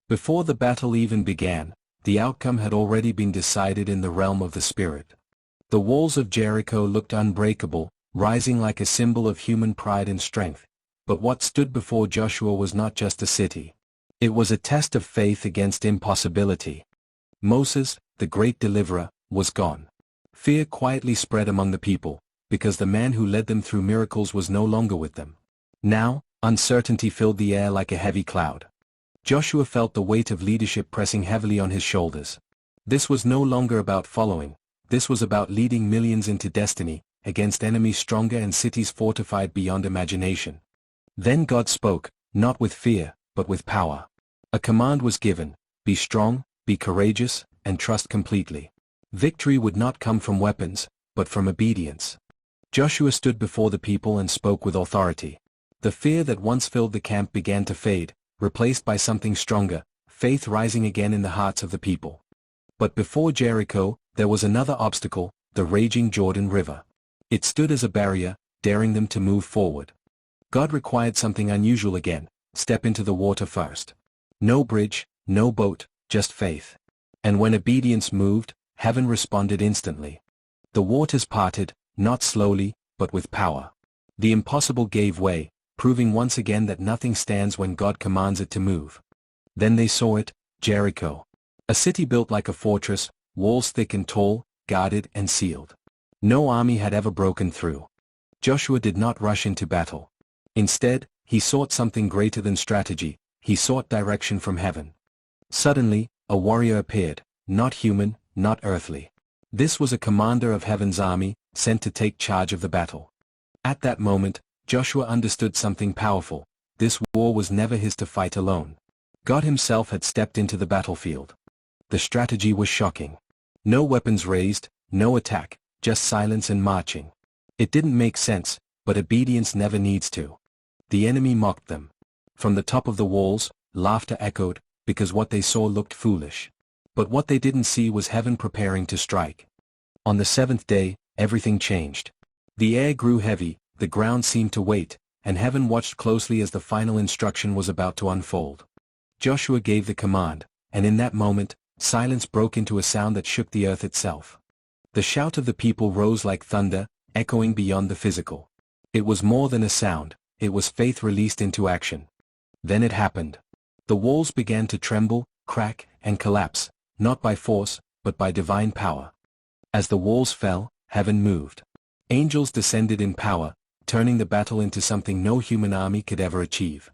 Before the battle even began, the outcome had already been decided in the realm of the spirit. The walls of Jericho looked unbreakable, rising like a symbol of human pride and strength. But what stood before Joshua was not just a city. It was a test of faith against impossibility. Moses, the great deliverer, was gone. Fear quietly spread among the people, because the man who led them through miracles was no longer with them. Now, uncertainty filled the air like a heavy cloud. Joshua felt the weight of leadership pressing heavily on his shoulders. This was no longer about following, this was about leading millions into destiny, against enemies stronger and cities fortified beyond imagination. Then God spoke, not with fear, but with power. A command was given: be strong, be courageous, and trust completely. Victory would not come from weapons, but from obedience. Joshua stood before the people and spoke with authority. The fear that once filled the camp began to fade, replaced by something stronger, faith rising again in the hearts of the people. But before Jericho, there was another obstacle, the raging Jordan River. It stood as a barrier, daring them to move forward. God required something unusual again: step into the water first. No bridge, no boat, just faith. And when obedience moved, heaven responded instantly. The waters parted, not slowly, but with power. The impossible gave way, proving once again that nothing stands when God commands it to move. Then they saw it, Jericho. A city built like a fortress, walls thick and tall, guarded and sealed. No army had ever broken through. Joshua did not rush into battle. Instead, he sought something greater than strategy. He sought direction from heaven. Suddenly, a warrior appeared, not human, not earthly. This was a commander of heaven's army, sent to take charge of the battle. At that moment, Joshua understood something powerful. This war was never his to fight alone. God himself had stepped into the battlefield. The strategy was shocking. No weapons raised, no attack, just silence and marching. It didn't make sense, but obedience never needs to. The enemy mocked them. From the top of the walls, laughter echoed, because what they saw looked foolish. But what they didn't see was heaven preparing to strike. On the seventh day, everything changed. The air grew heavy, the ground seemed to wait, and heaven watched closely as the final instruction was about to unfold. Joshua gave the command, and in that moment, silence broke into a sound that shook the earth itself. The shout of the people rose like thunder, echoing beyond the physical. It was more than a sound, it was faith released into action. Then it happened. The walls began to tremble, crack, and collapse, not by force, but by divine power. As the walls fell, heaven moved. Angels descended in power, turning the battle into something no human army could ever achieve.